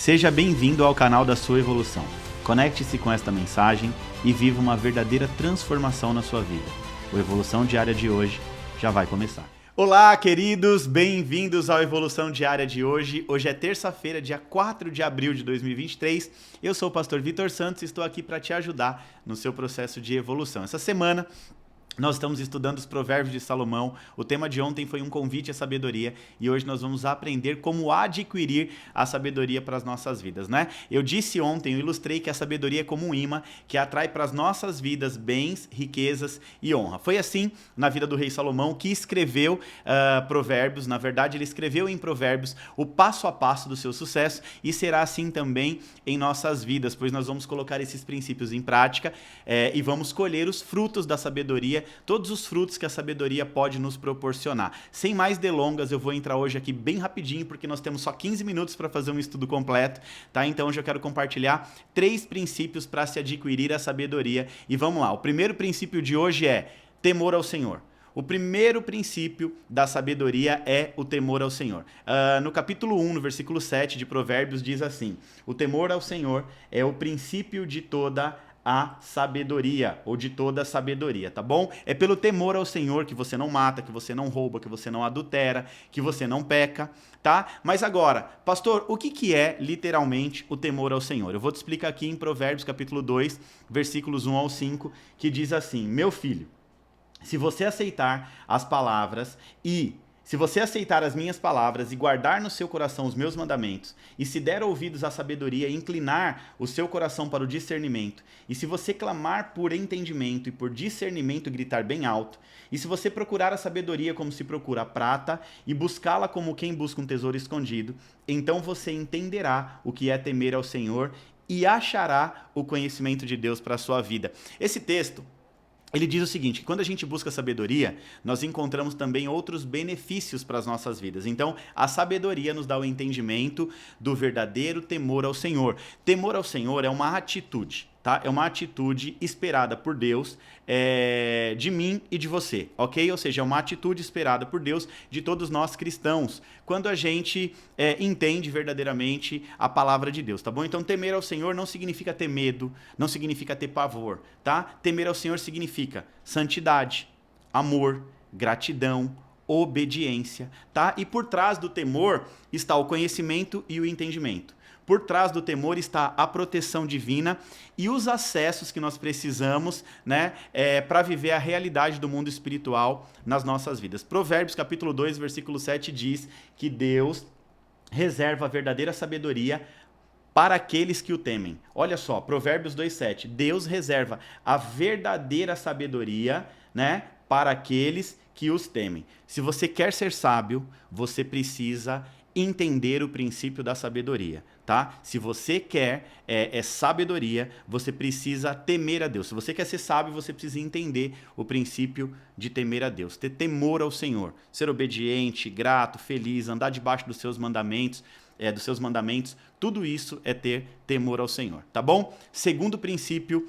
Seja bem-vindo ao canal da sua evolução. Conecte-se com esta mensagem e viva uma verdadeira transformação na sua vida. O Evolução Diária de hoje já vai começar. Olá, queridos! Bem-vindos ao Evolução Diária de hoje. Hoje é terça-feira, dia 4 de abril de 2023. Eu sou o pastor Vitor Santos e estou aqui para te ajudar no seu processo de evolução. Essa semana nós estamos estudando os Provérbios de Salomão. O tema de ontem foi um convite à sabedoria e hoje nós vamos aprender como adquirir a sabedoria para as nossas vidas, né? Eu disse ontem, eu ilustrei que a sabedoria é como um imã que atrai para as nossas vidas bens, riquezas e honra. Foi assim na vida do rei Salomão, que escreveu Provérbios. Na verdade, ele escreveu em Provérbios o passo a passo do seu sucesso e será assim também em nossas vidas, pois nós vamos colocar esses princípios em prática e vamos colher os frutos da sabedoria, todos os frutos que a sabedoria pode nos proporcionar. Sem mais delongas, eu vou entrar hoje aqui bem rapidinho, porque nós temos só 15 minutos para fazer um estudo completo, tá? Então hoje eu quero compartilhar 3 princípios para se adquirir a sabedoria. E vamos lá, o primeiro princípio de hoje é temor ao Senhor. O primeiro princípio da sabedoria é o temor ao Senhor. No capítulo 1, no versículo 7 de Provérbios, diz assim: o temor ao Senhor é o princípio de toda a sabedoria, ou de toda a sabedoria, tá bom? É pelo temor ao Senhor que você não mata, que você não rouba, que você não adultera, que você não peca, tá? Mas agora, pastor, o que é literalmente o temor ao Senhor? Eu vou te explicar aqui em Provérbios capítulo 2, versículos 1 ao 5, que diz assim: meu filho, se você aceitar as palavras se você aceitar as minhas palavras e guardar no seu coração os meus mandamentos, e se der ouvidos à sabedoria e inclinar o seu coração para o discernimento, e se você clamar por entendimento e por discernimento e gritar bem alto, e se você procurar a sabedoria como se procura a prata e buscá-la como quem busca um tesouro escondido, então você entenderá o que é temer ao Senhor e achará o conhecimento de Deus para a sua vida. Esse texto, ele diz o seguinte, que quando a gente busca sabedoria, nós encontramos também outros benefícios para as nossas vidas. Então, a sabedoria nos dá o entendimento do verdadeiro temor ao Senhor. Temor ao Senhor é uma atitude, tá? É uma atitude esperada por Deus, de mim e de você, ok? Ou seja, é uma atitude esperada por Deus de todos nós cristãos, quando a gente entende verdadeiramente a palavra de Deus, tá bom? Então, temer ao Senhor não significa ter medo, não significa ter pavor, tá? Temer ao Senhor significa santidade, amor, gratidão, obediência, tá? E por trás do temor está o conhecimento e o entendimento. Por trás do temor está a proteção divina e os acessos que nós precisamos, né, para viver a realidade do mundo espiritual nas nossas vidas. Provérbios capítulo 2, versículo 7 diz que Deus reserva a verdadeira sabedoria para aqueles que o temem. Olha só, Provérbios 2,7. Deus reserva a verdadeira sabedoria, né, para aqueles que os temem. Se você quer ser sábio, você precisa entender o princípio da sabedoria, tá? Se você quer sabedoria, você precisa temer a Deus. Se você quer ser sábio, você precisa entender o princípio de temer a Deus, ter temor ao Senhor, ser obediente, grato, feliz, andar debaixo dos seus mandamentos, tudo isso é ter temor ao Senhor, tá bom? Segundo princípio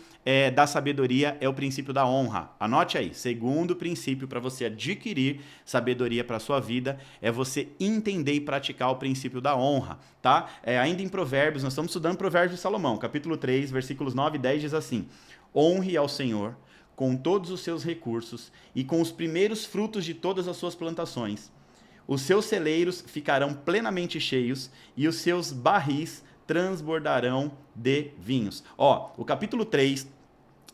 da sabedoria é o princípio da honra. Anote aí, segundo princípio para você adquirir sabedoria para a sua vida é você entender e praticar o princípio da honra, tá? Ainda em Provérbios, nós estamos estudando Provérbios de Salomão, capítulo 3, versículos 9 e 10 diz assim: honre ao Senhor com todos os seus recursos e com os primeiros frutos de todas as suas plantações. Os seus celeiros ficarão plenamente cheios e os seus barris transbordarão de vinhos. O capítulo 3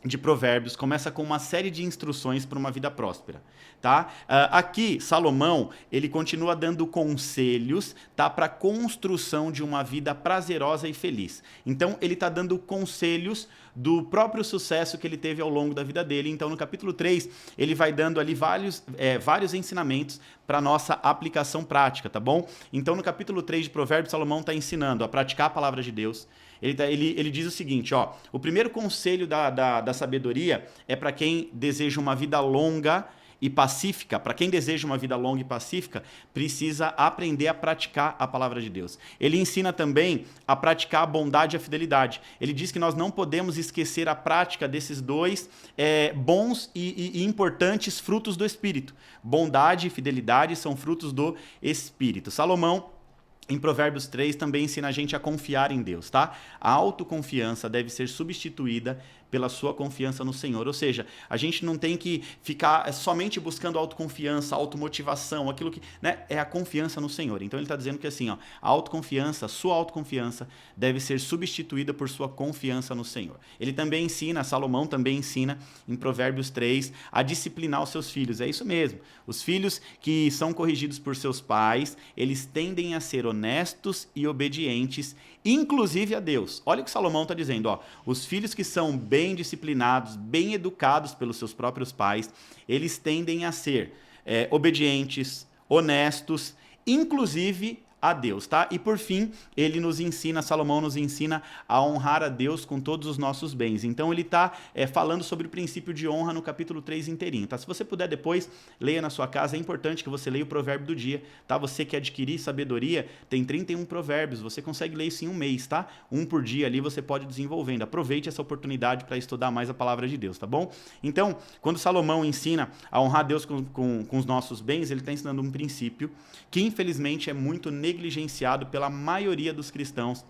de Provérbios começa com uma série de instruções para uma vida próspera, tá? Aqui, Salomão, ele continua dando conselhos, tá, para a construção de uma vida prazerosa e feliz. Então, ele está dando conselhos do próprio sucesso que ele teve ao longo da vida dele. Então, no capítulo 3, ele vai dando ali vários ensinamentos para a nossa aplicação prática, tá bom? Então, no capítulo 3 de Provérbios, Salomão está ensinando a praticar a palavra de Deus. Ele diz o seguinte, o primeiro conselho da sabedoria é para quem deseja uma vida longa e pacífica. Para quem deseja uma vida longa e pacífica, precisa aprender a praticar a palavra de Deus. Ele ensina também a praticar a bondade e a fidelidade. Ele diz que nós não podemos esquecer a prática desses dois bons e importantes frutos do Espírito. Bondade e fidelidade são frutos do Espírito. Salomão, em Provérbios 3 também ensina a gente a confiar em Deus, tá? A autoconfiança deve ser substituída pela sua confiança no Senhor. Ou seja, a gente não tem que ficar somente buscando autoconfiança, automotivação, aquilo que, né, é a confiança no Senhor. Então ele está dizendo que assim, ó, a autoconfiança, a sua autoconfiança deve ser substituída por sua confiança no Senhor. Ele também ensina, Salomão também ensina em Provérbios 3 a disciplinar os seus filhos. É isso mesmo. Os filhos que são corrigidos por seus pais, eles tendem a ser honestos e obedientes, inclusive a Deus. Olha o que Salomão está dizendo, ó, os filhos que são bem disciplinados, bem educados pelos seus próprios pais, eles tendem a ser obedientes, honestos, inclusive a Deus, tá? E por fim, ele nos ensina, Salomão nos ensina a honrar a Deus com todos os nossos bens. Então ele está falando sobre o princípio de honra no capítulo 3 inteirinho, tá? Se você puder depois, leia na sua casa, é importante que você leia o provérbio do dia, tá? Você que adquirir sabedoria, tem 31 provérbios, você consegue ler isso em um mês, tá? Um por dia ali você pode ir desenvolvendo. Aproveite essa oportunidade para estudar mais a palavra de Deus, tá bom? Então, quando Salomão ensina a honrar Deus com os nossos bens, ele está ensinando um princípio que infelizmente é muito negligenciado pela maioria dos cristãos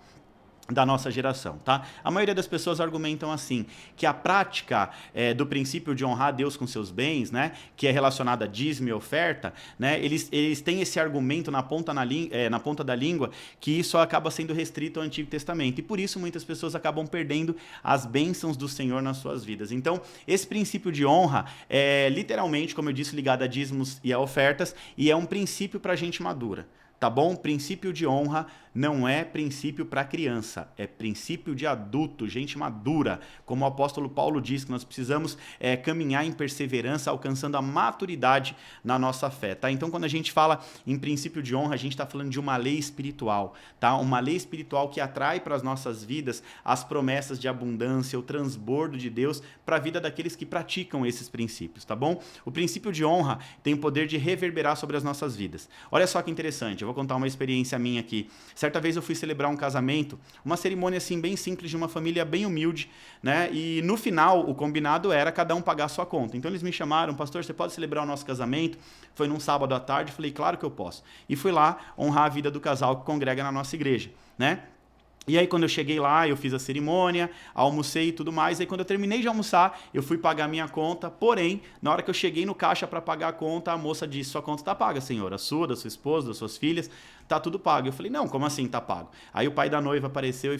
da nossa geração, tá? A maioria das pessoas argumentam assim, que a prática do princípio de honrar Deus com seus bens, né, que é relacionada a dízimo e oferta, né, eles têm esse argumento na ponta da língua que isso acaba sendo restrito ao Antigo Testamento, e por isso muitas pessoas acabam perdendo as bênçãos do Senhor nas suas vidas. Então, esse princípio de honra é literalmente, como eu disse, ligado a dízimos e a ofertas, e é um princípio para gente madura. Tá bom? Princípio de honra não é princípio para criança, é princípio de adulto, gente madura. Como o apóstolo Paulo diz, que nós precisamos caminhar em perseverança, alcançando a maturidade na nossa fé, tá? Então, quando a gente fala em princípio de honra, a gente está falando de uma lei espiritual, tá? Uma lei espiritual que atrai para as nossas vidas as promessas de abundância, o transbordo de Deus para a vida daqueles que praticam esses princípios, tá bom? O princípio de honra tem o poder de reverberar sobre as nossas vidas. Olha só que interessante, eu vou contar uma experiência minha aqui. Certa vez eu fui celebrar um casamento, uma cerimônia assim bem simples de uma família bem humilde, né? E no final o combinado era cada um pagar a sua conta. Então eles me chamaram, pastor, você pode celebrar o nosso casamento? Foi num sábado à tarde, falei, claro que eu posso. E fui lá honrar a vida do casal que congrega na nossa igreja, né? E aí quando eu cheguei lá, eu fiz a cerimônia, almocei e tudo mais, aí quando eu terminei de almoçar, eu fui pagar minha conta, porém, na hora que eu cheguei no caixa para pagar a conta, a moça disse, sua conta está paga, senhora, a sua, da sua esposa, das suas filhas, tá tudo pago. Eu falei, não, como assim tá pago? Aí o pai da noiva apareceu,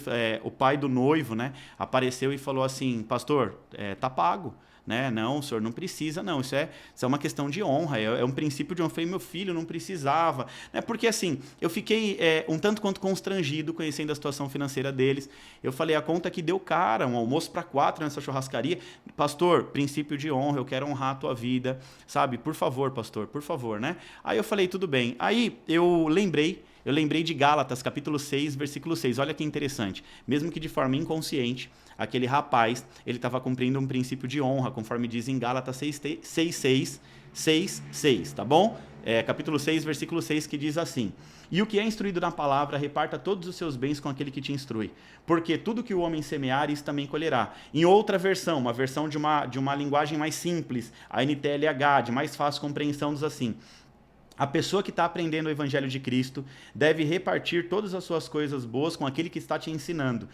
o pai do noivo, né, apareceu e falou assim, pastor, tá pago. Né? Não, o senhor não precisa, não. Isso é uma questão de honra, é um princípio de honra. Eu falei, meu filho não precisava. Né? Porque assim, eu fiquei um tanto quanto constrangido conhecendo a situação financeira deles. Eu falei, a conta que deu cara, um almoço para 4 nessa churrascaria. Pastor, princípio de honra, eu quero honrar a tua vida, sabe? Por favor, pastor, por favor, né? Aí eu falei, tudo bem. Aí eu lembrei de Gálatas, capítulo 6, versículo 6. Olha que interessante. Mesmo que de forma inconsciente, aquele rapaz, ele estava cumprindo um princípio de honra, conforme diz em Gálatas 6:6, tá bom? Capítulo 6, versículo 6, que diz assim: e o que é instruído na palavra, reparta todos os seus bens com aquele que te instrui. Porque tudo que o homem semear, isso também colherá. Em outra versão, uma versão de uma linguagem mais simples, a NTLH, de mais fácil compreensão, diz assim: a pessoa que está aprendendo o Evangelho de Cristo deve repartir todas as suas coisas boas com aquele que está te ensinando.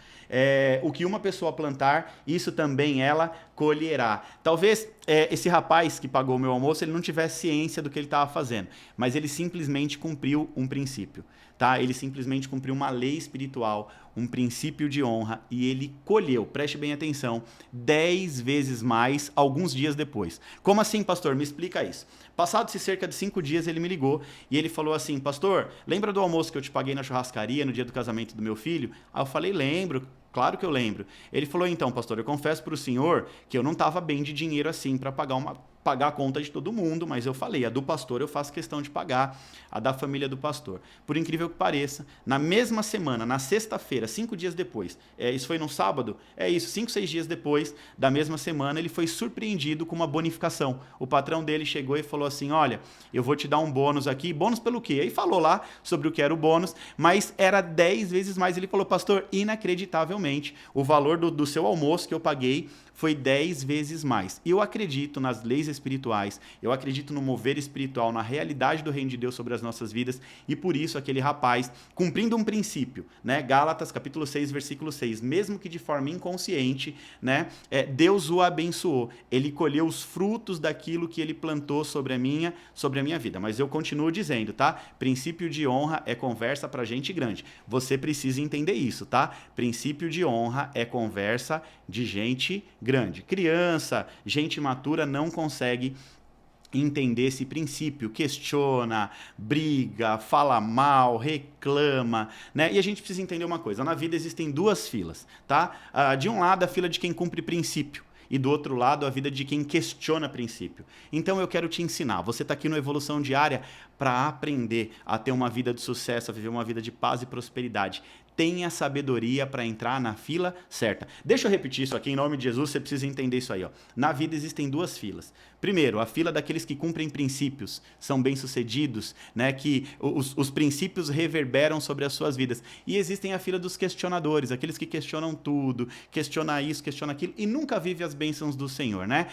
O que uma pessoa plantar, isso também ela colherá. Talvez esse rapaz que pagou o meu almoço, ele não tivesse ciência do que ele estava fazendo, mas ele simplesmente cumpriu um princípio. Tá? Ele simplesmente cumpriu uma lei espiritual, um princípio de honra, e ele colheu, preste bem atenção, 10 vezes mais alguns dias depois. Como assim, pastor? Me explica isso. Passados cerca de 5 dias, ele me ligou e ele falou assim: pastor, lembra do almoço que eu te paguei na churrascaria no dia do casamento do meu filho? Aí eu falei, lembro. Claro que eu lembro. Ele falou, então, pastor, eu confesso para o senhor que eu não estava bem de dinheiro assim para pagar a conta de todo mundo, mas eu falei, a do pastor eu faço questão de pagar, a da família do pastor. Por incrível que pareça, na mesma semana, na sexta-feira, 5 dias depois, isso foi no sábado, 5, 6 dias depois da mesma semana, ele foi surpreendido com uma bonificação. O patrão dele chegou e falou assim, olha, eu vou te dar um bônus aqui. Bônus pelo quê? Aí falou lá sobre o que era o bônus, mas era 10 vezes mais. Ele falou, pastor, inacreditavelmente, provavelmente o valor do seu almoço que eu paguei foi 10 vezes mais. E eu acredito nas leis espirituais, eu acredito no mover espiritual, na realidade do reino de Deus sobre as nossas vidas, e por isso aquele rapaz, cumprindo um princípio, né? Gálatas capítulo 6, versículo 6, mesmo que de forma inconsciente, né? Deus o abençoou. Ele colheu os frutos daquilo que ele plantou sobre a minha vida. Mas eu continuo dizendo, tá? Princípio de honra é conversa pra gente grande. Você precisa entender isso, tá? Princípio de honra é conversa de gente grande. Criança, gente matura não consegue entender esse princípio, questiona, briga, fala mal, reclama, né? E a gente precisa entender uma coisa, na vida existem duas filas, tá? De um lado, a fila de quem cumpre princípio, e do outro lado, a vida de quem questiona princípio. Então eu quero te ensinar, você está aqui no Evolução Diária para aprender a ter uma vida de sucesso, a viver uma vida de paz e prosperidade. Tenha sabedoria para entrar na fila certa. Deixa eu repetir isso aqui, em nome de Jesus, você precisa entender isso aí. Ó. Na vida existem duas filas. Primeiro, a fila daqueles que cumprem princípios, são bem-sucedidos, né, que os princípios reverberam sobre as suas vidas. E existem a fila dos questionadores, aqueles que questionam tudo, questiona isso, questiona aquilo, e nunca vive as bênçãos do Senhor. Né?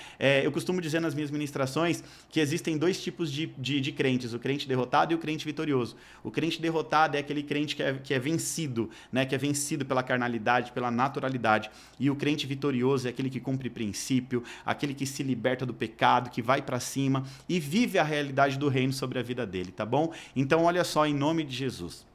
Eu costumo dizer nas minhas ministrações que existem dois tipos de crentes, o crente derrotado e o crente vitorioso. O crente derrotado é aquele crente que é vencido, né, que é vencido pela carnalidade, pela naturalidade. E o crente vitorioso é aquele que cumpre princípio, aquele que se liberta do pecado, que vai para cima e vive a realidade do reino sobre a vida dele, tá bom? Então, olha só, em nome de Jesus.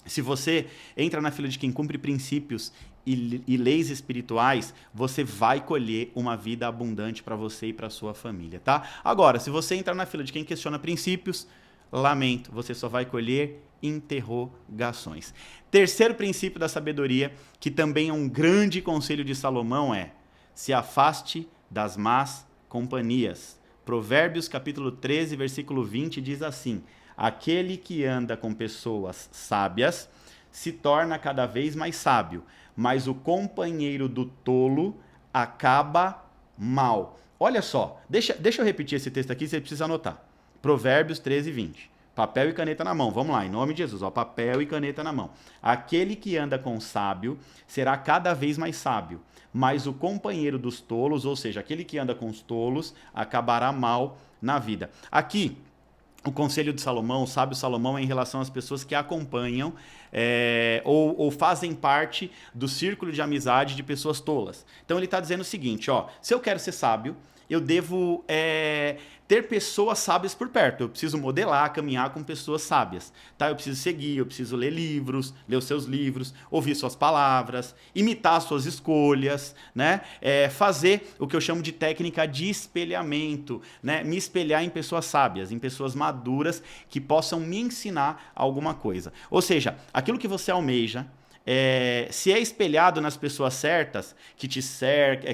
Se você entra na fila de quem cumpre princípios e leis espirituais, você vai colher uma vida abundante para você e para sua família, tá? Agora, se você entrar na fila de quem questiona princípios, lamento, você só vai colher interrogações. Terceiro princípio da sabedoria, que também é um grande conselho de Salomão, é: se afaste das más companhias. Provérbios capítulo 13, versículo 20 diz assim: aquele que anda com pessoas sábias se torna cada vez mais sábio, mas o companheiro do tolo acaba mal. Olha só, deixa eu repetir esse texto aqui, você precisa anotar. Provérbios 13, 20. Papel e caneta na mão. Vamos lá, em nome de Jesus. Ó, papel e caneta na mão. Aquele que anda com o sábio será cada vez mais sábio, mas o companheiro dos tolos, ou seja, aquele que anda com os tolos, acabará mal na vida. Aqui, o conselho de Salomão, o sábio Salomão, é em relação às pessoas que acompanham ou fazem parte do círculo de amizade de pessoas tolas. Então ele está dizendo o seguinte, ó, se eu quero ser sábio, eu devo ter pessoas sábias por perto. Eu preciso modelar, caminhar com pessoas sábias. Tá? Eu preciso seguir, eu preciso ler livros, ler os seus livros, ouvir suas palavras, imitar suas escolhas, né? Fazer o que eu chamo de técnica de espelhamento, né? Me espelhar em pessoas sábias, em pessoas maduras que possam me ensinar alguma coisa. Ou seja, aquilo que você almeja, se é espelhado nas pessoas certas, que te cercam,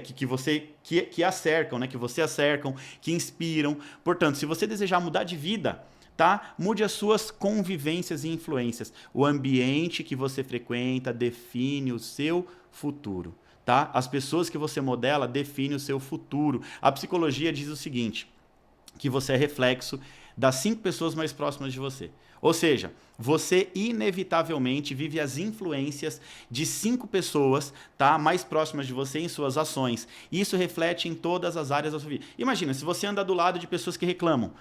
que a cercam, né? Que você a cercam, que inspiram. Portanto, se você desejar mudar de vida, tá? Mude as suas convivências e influências. O ambiente que você frequenta define o seu futuro, tá? As pessoas que você modela definem o seu futuro. A psicologia diz o seguinte, que você é reflexo das 5 pessoas mais próximas de você. Ou seja, você inevitavelmente vive as influências de 5 pessoas, tá, mais próximas de você em suas ações. E isso reflete em todas as áreas da sua vida. Imagina, se você anda do lado de pessoas que reclamam,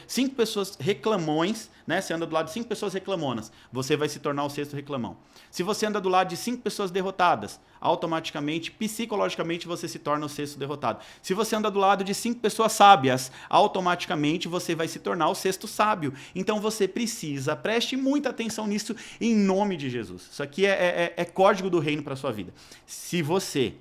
5 pessoas reclamões, né, você anda do lado de 5 pessoas reclamonas, você vai se tornar o 6º reclamão. Se você anda do lado de 5 pessoas derrotadas, automaticamente, psicologicamente, você se torna o 6º derrotado. Se você anda do lado de 5 pessoas sábias, automaticamente você vai se tornar o 6º sábio. Então você precisa, preste muita atenção nisso em nome de Jesus. Isso aqui é código do reino para a sua vida. Se você,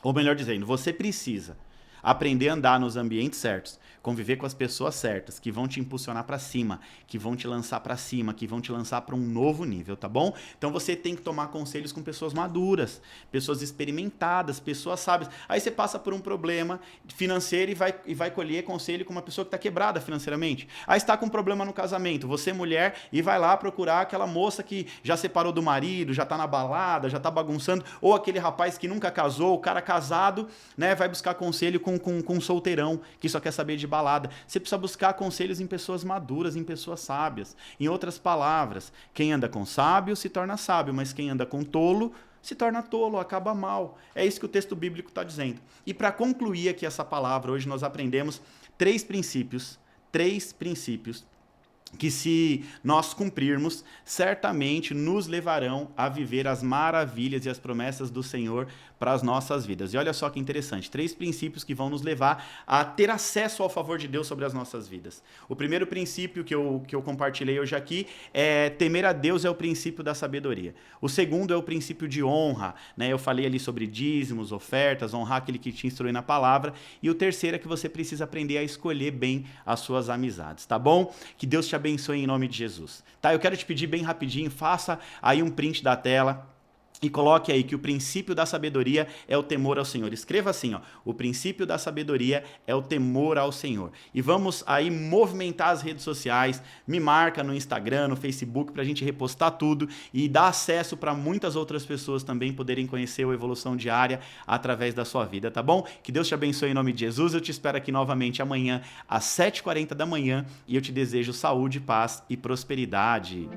ou melhor dizendo, você precisa aprender a andar nos ambientes certos, conviver com as pessoas certas, que vão te impulsionar para cima, que vão te lançar para cima, que vão te lançar para um novo nível, tá bom? Então você tem que tomar conselhos com pessoas maduras, pessoas experimentadas, pessoas sábias. Aí você passa por um problema financeiro e vai colher conselho com uma pessoa que está quebrada financeiramente. Aí está com um problema no casamento, você mulher, e vai lá procurar aquela moça que já separou do marido, já está na balada, já está bagunçando, ou aquele rapaz que nunca casou, o cara casado, né, vai buscar conselho com com um solteirão que só quer saber de balada. Você precisa buscar conselhos em pessoas maduras, em pessoas sábias. Em outras palavras, quem anda com sábio se torna sábio, mas quem anda com tolo se torna tolo, acaba mal. É isso que o texto bíblico está dizendo. E para concluir aqui essa palavra, hoje nós aprendemos três princípios que, se nós cumprirmos, certamente nos levarão a viver as maravilhas e as promessas do Senhor para as nossas vidas. E olha só que interessante, 3 princípios que vão nos levar a ter acesso ao favor de Deus sobre as nossas vidas. O primeiro princípio que eu compartilhei hoje aqui é temer a Deus, é o princípio da sabedoria. O segundo é o princípio de honra, né? Eu falei ali sobre dízimos, ofertas, honrar aquele que te instrui na palavra. E o terceiro é que você precisa aprender a escolher bem as suas amizades, tá bom? Que Deus te abençoe em nome de Jesus. Tá? Eu quero te pedir bem rapidinho, faça aí um print da tela e coloque aí que o princípio da sabedoria é o temor ao Senhor. Escreva assim, ó, o princípio da sabedoria é o temor ao Senhor. E vamos aí movimentar as redes sociais, me marca no Instagram, no Facebook, pra gente repostar tudo e dar acesso para muitas outras pessoas também poderem conhecer o Evolução Diária através da sua vida, tá bom? Que Deus te abençoe em nome de Jesus. Eu te espero aqui novamente amanhã às 7h40 da manhã e eu te desejo saúde, paz e prosperidade.